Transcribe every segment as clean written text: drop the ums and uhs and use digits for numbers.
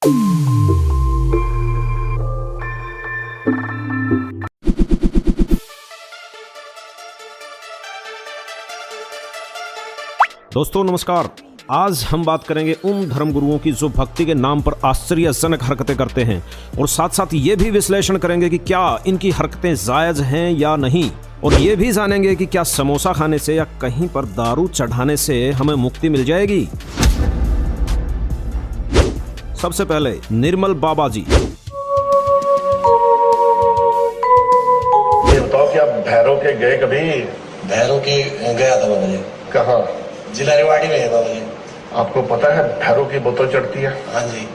दोस्तों नमस्कार। आज हम बात करेंगे उन धर्मगुरुओं की जो भक्ति के नाम पर आश्चर्यजनक हरकतें करते हैं और साथ साथ ये भी विश्लेषण करेंगे कि क्या इनकी हरकतें जायज हैं या नहीं, और ये भी जानेंगे कि क्या समोसा खाने से या कहीं पर दारू चढ़ाने से हमें मुक्ति मिल जाएगी। सबसे पहले निर्मल बाबा जी। ये बताओ कि आप भैरव के गए कभी? भैरव के गया था बाबा जी। कहाँ? जिला रेवाड़ी में है बाबा जी। आपको पता है भैरव की बोतल चढ़ती है? हाँ जी।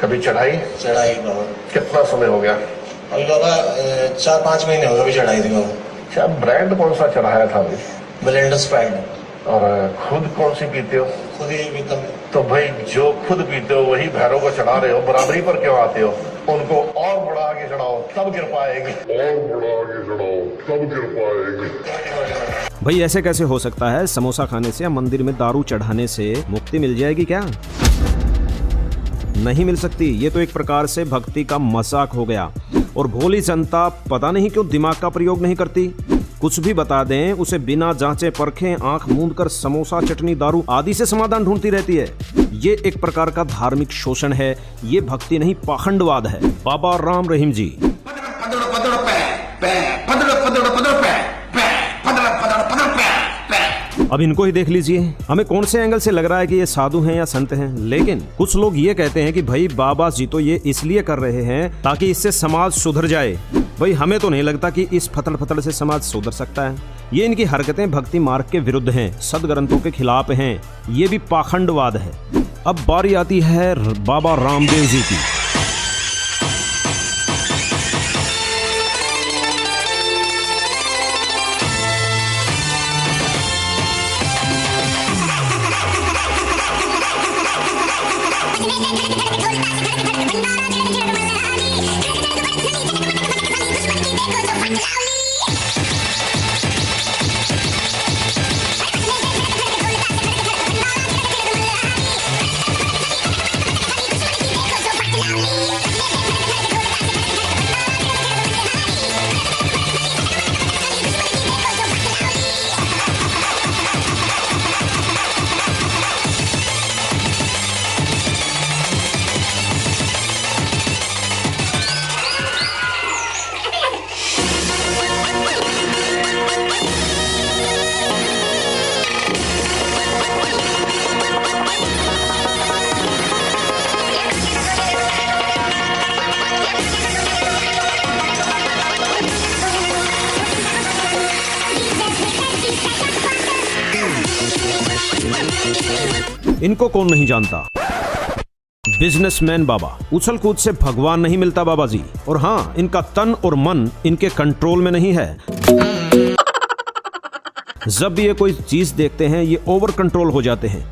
कभी चढ़ाई? चढ़ाई बाबा। कितना समय हो गया? अभी बाबा 4-5 महीने हो गए अभी चढ़ाई थी बाबा। अच्छा, ब्रांड कौन सा चढ़ाया था अभी? Blender Sprite. और खुद कौन सी पीते हो? खुद ही पीता हूं। तो भाई जो खुद पीते हो वही भैरव को चढ़ा रहे हो, बराबरी पर क्यों आते हो? उनको और बड़ा आगे चढ़ाओ तब कृपा आएगी। भाई ऐसे कैसे हो सकता है? समोसा खाने से या मंदिर में दारू चढ़ाने से मुक्ति मिल जाएगी क्या? नहीं मिल सकती। ये तो एक प्रकार से भक्ति का मजाक हो गया और भोली जनता पता नहीं क्यों दिमाग का प्रयोग नहीं करती। कुछ भी बता दें उसे बिना जांचे परखे आंख मूंद कर समोसा चटनी दारू आदि से समाधान ढूंढती रहती है। ये एक प्रकार का धार्मिक शोषण है, ये भक्ति नहीं पाखंडवाद है। बाबा राम रहीम जी। अब इनको ही देख लीजिए, हमें कौन से एंगल से लग रहा है कि ये साधु हैं या संत हैं, लेकिन कुछ लोग ये कहते हैं कि भाई बाबा जी तो ये इसलिए कर रहे हैं ताकि इससे समाज सुधर जाए। भाई हमें तो नहीं लगता कि इस फतड़ फतड़ से समाज सुधर सकता है। ये इनकी हरकतें भक्ति मार्ग के विरुद्ध हैं, सदग्रंथों के खिलाफ हैं, ये भी पाखंडवाद है। अब बारी आती है बाबा रामदेव जी की। इनको कौन नहीं जानता, बिजनेसमैन बाबा। उछल कूद से भगवान नहीं मिलता बाबा जी, और हाँ इनका तन और मन इनके कंट्रोल में नहीं है। जब भी ये कोई चीज देखते हैं ये ओवर कंट्रोल हो जाते हैं।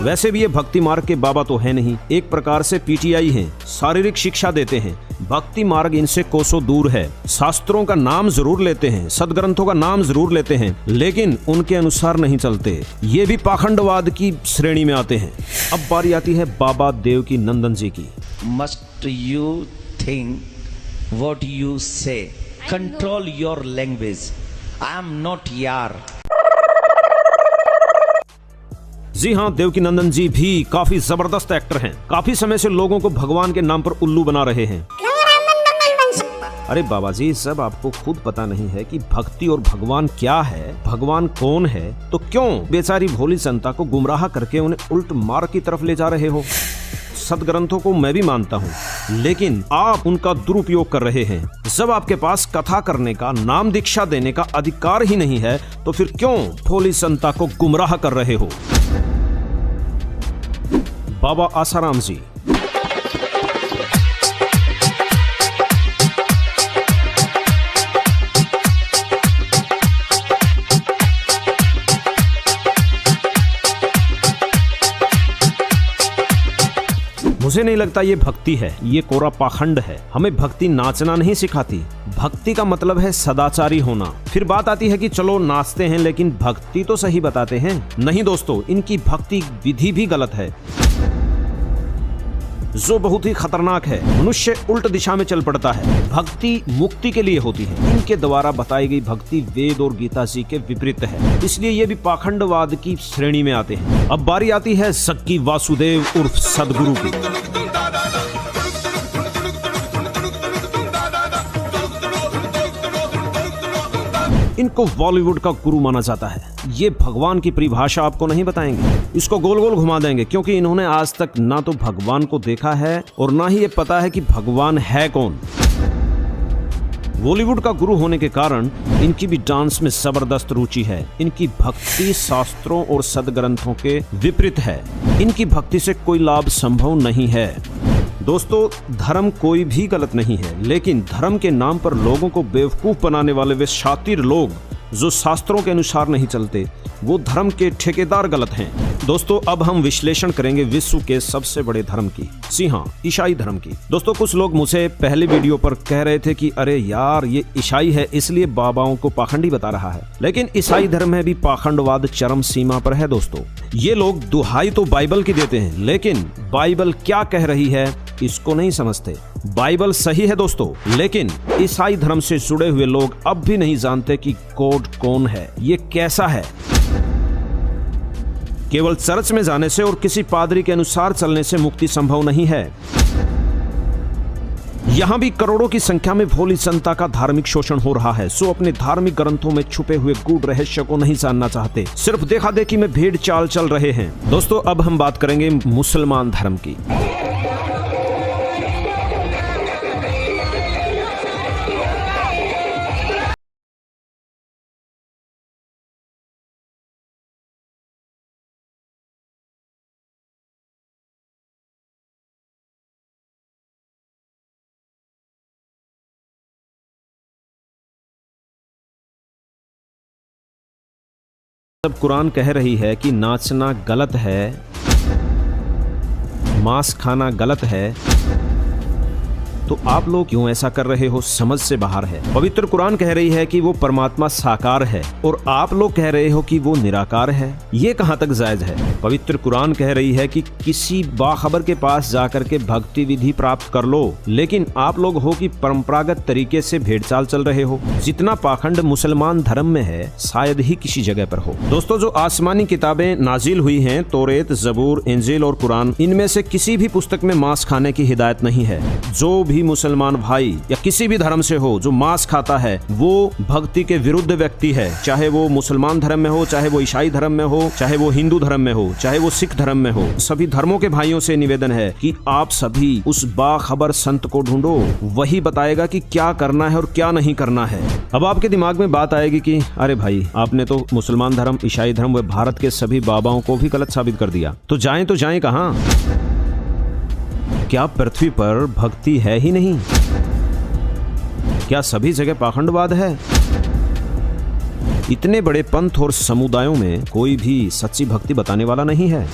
वैसे भी ये भक्ति मार्ग के बाबा तो है नहीं, एक प्रकार से पीटीआई हैं, शारीरिक शिक्षा देते हैं। भक्ति मार्ग इनसे कोसों दूर है। शास्त्रों का नाम जरूर लेते हैं, सदग्रंथों का नाम जरूर लेते हैं, लेकिन उनके अनुसार नहीं चलते। ये भी पाखंडवाद की श्रेणी में आते हैं। अब बारी आती है बाबा देवकी नंदन जी की। Must you think what you say? Control your language. I am not यार। जी हाँ, देवकी नंदन जी भी काफी जबरदस्त एक्टर हैं। काफी समय से लोगों को भगवान के नाम पर उल्लू बना रहे हैं। अरे बाबा जी, सब आपको खुद पता नहीं है कि भक्ति और भगवान क्या है, भगवान कौन है, तो क्यों बेचारी भोली जनता को गुमराह करके उन्हें उल्ट मार्ग की तरफ ले जा रहे हो? सदग्रंथों को मैं भी मानता हूँ, लेकिन आप उनका दुरुपयोग कर रहे हैं। जब आपके पास कथा करने का, नाम दीक्षा देने का अधिकार ही नहीं है, तो फिर क्यों भोली जनता को गुमराह कर रहे हो? बाबा आसाराम जी। मुझे नहीं लगता ये भक्ति है, ये कोरा पाखंड है। हमें भक्ति नाचना नहीं सिखाती। भक्ति का मतलब है सदाचारी होना। फिर बात आती है कि चलो नाचते हैं लेकिन भक्ति तो सही बताते हैं। नहीं दोस्तों, इनकी भक्ति विधि भी गलत है, जो बहुत ही खतरनाक है। मनुष्य उल्ट दिशा में चल पड़ता है। भक्ति मुक्ति के लिए होती है। इनके द्वारा बताई गई भक्ति वेद और गीता जी के विपरीत है, इसलिए ये भी पाखंडवाद की श्रेणी में आते हैं। अब बारी आती है सक्की वासुदेव उर्फ सदगुरु की। इनको बॉलीवुड का गुरु माना जाता है। ये भगवान की परिभाषा आपको नहीं बताएंगे, इसको गोल गोल घुमा देंगे, क्योंकि इन्होंने आज तक ना तो भगवान को देखा है और ना ही ये पता है कि भगवान है कौन। बॉलीवुड का गुरु होने के कारण इनकी भी डांस में जबरदस्त रुचि है। इनकी भक्ति शास्त्रों और सदग्रंथों के विपरीत है। इनकी भक्ति से कोई लाभ संभव नहीं है। दोस्तों, धर्म कोई भी गलत नहीं है, लेकिन धर्म के नाम पर लोगों को बेवकूफ बनाने वाले वे शातिर लोग जो शास्त्रों के अनुसार नहीं चलते, वो धर्म के ठेकेदार गलत हैं। दोस्तों, अब हम विश्लेषण करेंगे विश्व के सबसे बड़े धर्म की, जी हाँ, ईसाई धर्म की। दोस्तों, कुछ लोग मुझे पहले वीडियो पर कह रहे थे कि अरे यार, ये ईसाई है इसलिए बाबाओं को पाखंडी बता रहा है, लेकिन ईसाई धर्म में भी पाखंडवाद चरम सीमा पर है। दोस्तों, ये लोग दुहाई तो बाइबल की देते हैं, लेकिन बाइबल क्या कह रही है इसको नहीं समझते। बाइबल सही है दोस्तों, लेकिन ईसाई धर्म से जुड़े हुए लोग अब भी नहीं जानते कि गॉड कौन है, ये कैसा है। केवल चर्च में जाने से और किसी पादरी के अनुसार चलने से मुक्ति संभव नहीं है। यहां भी करोड़ों की संख्या में भोली जनता का धार्मिक शोषण हो रहा है, सो अपने धार्मिक ग्रंथों में छुपे हुए गूढ़ रहस्य को नहीं जानना चाहते, सिर्फ देखा देखी में भेड़ चाल चल रहे हैं। दोस्तों, अब हम बात करेंगे मुसलमान धर्म की। जब कुरान कह रही है कि नाचना गलत है, मांस खाना गलत है, तो आप लोग क्यों ऐसा कर रहे हो, समझ से बाहर है। पवित्र कुरान कह रही है कि वो परमात्मा साकार है और आप लोग कह रहे हो कि वो निराकार है। ये कहां तक जायज है। पवित्र कुरान कह रही है कि किसी बाखबर के पास जाकर के भक्ति विधि प्राप्त कर लो, लेकिन आप लोग हो कि परंपरागत तरीके से भेड़चाल चल रहे हो। जितना पाखंड मुसलमान धर्म में है, शायद ही किसी जगह पर हो। दोस्तों, जो आसमानी किताबें नाजिल हुई हैं, तौरेत, जबूर, इंजील और कुरान, इनमें से किसी भी पुस्तक में मांस खाने की हिदायत नहीं है। जो भी मुसलमान भाई या किसी भी धर्म से हो जो मांस खाता है, वो भक्ति के विरुद्ध व्यक्ति है। चाहे वो मुसलमान धर्म में हो, चाहे वो ईसाई धर्म में हो, चाहे वो हिंदू धर्म में हो, चाहे वो सिख धर्म में हो। सभी धर्मों के भाइयों से निवेदन है कि आप सभी उस बाखबर संत को ढूंढो, वही बताएगा कि क्या करना है और क्या नहीं करना है। अब आपके दिमाग में बात आएगी कि अरे भाई, आपने तो मुसलमान धर्म, ईसाई धर्म व भारत के सभी बाबाओं को भी गलत साबित कर दिया, तो जाएं कहां? क्या पृथ्वी पर भक्ति है ही नहीं? क्या सभी जगह पाखंडवाद है? इतने बड़े पंथ और समुदायों में कोई भी सच्ची भक्ति बताने वाला नहीं है।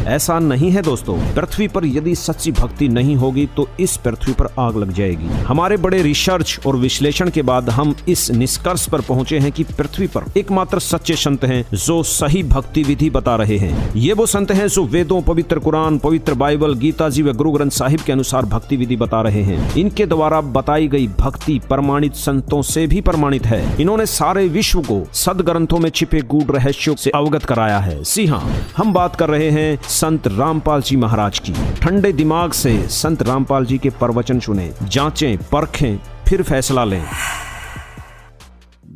ऐसा नहीं है दोस्तों। पृथ्वी पर यदि सच्ची भक्ति नहीं होगी तो इस पृथ्वी पर आग लग जाएगी। हमारे बड़े रिसर्च और विश्लेषण के बाद हम इस निष्कर्ष पर पहुंचे हैं कि पृथ्वी पर एकमात्र सच्चे संत हैं जो सही भक्ति विधि बता रहे हैं। ये वो संत हैं जो वेदों, पवित्र कुरान, पवित्र बाइबल, गीता जी व गुरु ग्रंथ साहिब के अनुसार भक्ति विधि बता रहे हैं। इनके द्वारा बताई गई भक्ति प्रमाणित संतों से भी प्रमाणित है। इन्होंने सारे विश्व को सदग्रंथों में छिपे गूढ़ रहस्यों से अवगत कराया है। जी हाँ, हम बात कर रहे हैं संत रामपाल जी महाराज की। ठंडे दिमाग से संत रामपाल जी के प्रवचन सुने, जांचें, परखें, फिर फैसला लें।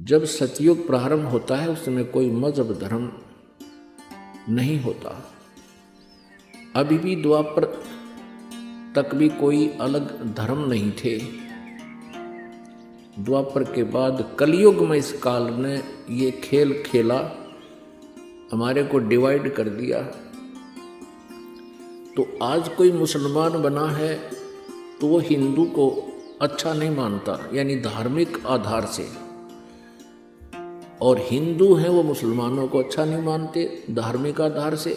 जब सतयुग प्रारंभ होता है उस समय कोई मजहब धर्म नहीं होता। अभी भी द्वापर तक भी कोई अलग धर्म नहीं थे। द्वापर के बाद कलयुग में इस काल ने ये खेल खेला, हमारे को डिवाइड कर दिया। तो आज कोई मुसलमान बना है तो वो हिंदू को अच्छा नहीं मानता, यानी धार्मिक आधार से, और हिंदू हैं वो मुसलमानों को अच्छा नहीं मानते धार्मिक आधार से।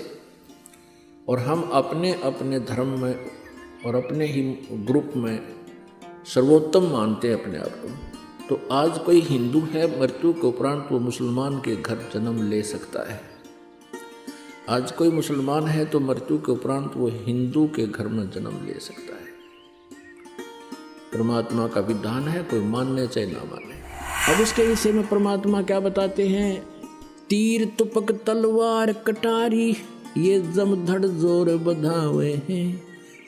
और हम अपने अपने धर्म में और अपने ही ग्रुप में सर्वोत्तम मानते हैं अपने आप को, तो आज कोई हिंदू है मृत्यु के उपरांत वो मुसलमान के घर जन्म ले सकता है। आज कोई मुसलमान है तो मृत्यु के उपरांत वो हिंदू के घर में जन्म ले सकता है। परमात्मा का विधान है, कोई मानने चाहे ना माने। अब इसके विषय में परमात्मा क्या बताते हैं? तीर तुपक तलवार कटारी ये जमधड़ जोर बधावे हैं,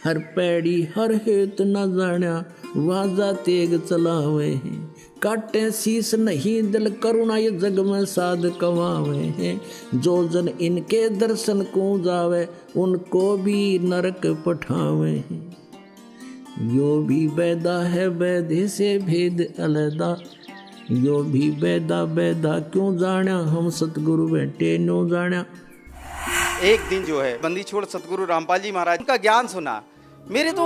हर पैड़ी हर हेत न जाना वाजा तेग चलावे हैं, काटे शीस नहीं दिल करुणा ये जग में साध कवावे हैं, जो जन इनके दर्शन को जावे उनको भी नरक पठावे हैं, यो भी बैदा है वैधे से भेद अलैदा, यो भी बैदा बैदा क्यों जाना हम सतगुरु बैठे नो जाना। एक दिन जो है बंदी छोड़ सतगुरु रामपाल जी महाराज का ज्ञान सुना, मेरे तो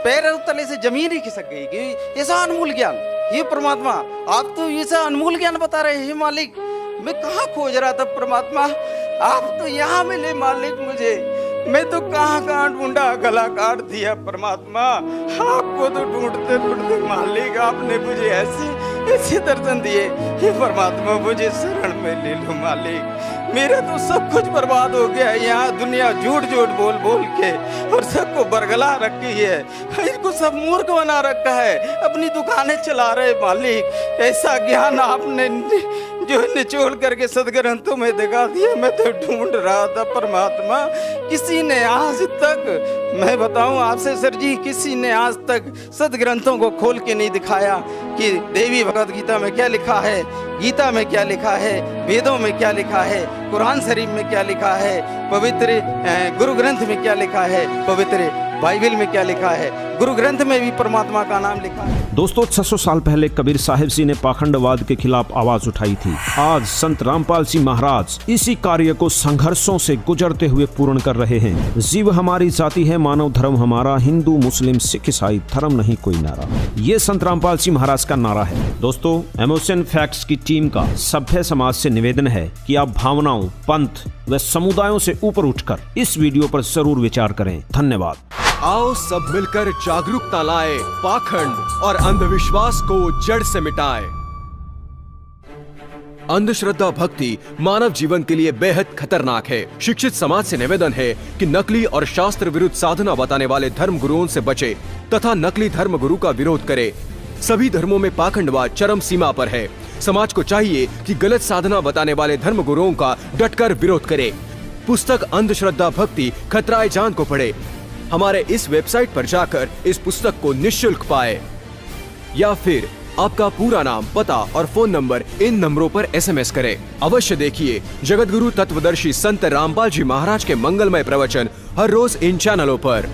पैरों तले से जमीन ही खिसक गई कि ऐसा अनमोल ज्ञान, ये परमात्मा आप तो ऐसा अनमोल ज्ञान बता रहे हैं मालिक, मैं कहाँ खोज रहा था परमात्मा, आप तो यहाँ मिले मालिक मुझे, मैं तो कहाँ ढूंढा, गला काट दिया परमात्मा, आपको तो ढूंढते ढूंढते मालिक आपने मुझे ऐसे दर्शन दिए, हे परमात्मा मुझे शरण में ले लो मालिक, मेरा तो सब कुछ बर्बाद हो गया है, यहाँ दुनिया झूठ झूठ बोल बोल के और सबको बरगला रखी है, इनको सब मूर्ख बना रखा है, अपनी दुकानें चला रहे मालिक, ऐसा ज्ञान आपने जो निचोड़ करके सदग्रंथों में दिखा दिया, मैं तो ढूंढ रहा था परमात्मा, किसी ने आज तक, मैं बताऊं आपसे सर जी, किसी ने आज तक सदग्रंथों को खोल के नहीं दिखाया कि देवी भगवत गीता में क्या लिखा है, गीता में क्या लिखा है, वेदों में क्या लिखा है, कुरान शरीफ में क्या लिखा है, पवित्र गुरु ग्रंथ में क्या लिखा है, पवित्र बाइबल में क्या लिखा है, गुरु ग्रंथ में भी परमात्मा का नाम लिखा है। दोस्तों 600 साल पहले कबीर साहिब जी ने पाखंडवाद के खिलाफ आवाज उठाई थी। आज संत रामपाल सिंह महाराज इसी कार्य को संघर्षों से गुजरते हुए पूर्ण कर रहे हैं। जीव हमारी जाति है, मानव धर्म हमारा, हिंदू मुस्लिम सिख ईसाई धर्म नहीं कोई नारा, ये संत रामपाल सिंह महाराज का नारा है। दोस्तों इमोशन फैक्ट्स की टीम का सभ्य समाज से निवेदन है कि आप भावनाओं, पंथ व समुदायों से ऊपर उठकर इस वीडियो पर जरूर विचार करें। धन्यवाद। आओ सब मिलकर जागरूकता लाए, पाखंड और अंधविश्वास को जड़ से मिटाएं। अंधश्रद्धा भक्ति मानव जीवन के लिए बेहद खतरनाक है। शिक्षित समाज से निवेदन है कि नकली और शास्त्र विरुद्ध साधना बताने वाले धर्म गुरुओं से बचे तथा नकली धर्म गुरु का विरोध करे। सभी धर्मों में पाखंडवाद चरम सीमा पर है। समाज को चाहिए कि गलत साधना बताने वाले धर्म गुरुओं का डटकर विरोध करे। पुस्तक अंधश्रद्धा भक्ति खतराए जान को पढ़े। हमारे इस वेबसाइट पर जाकर इस पुस्तक को निःशुल्क पाए, या फिर आपका पूरा नाम, पता और फोन नंबर इन नंबरों पर SMS करें। अवश्य देखिए जगतगुरु तत्वदर्शी संत रामपाल जी महाराज के मंगलमय प्रवचन हर रोज इन चैनलों पर।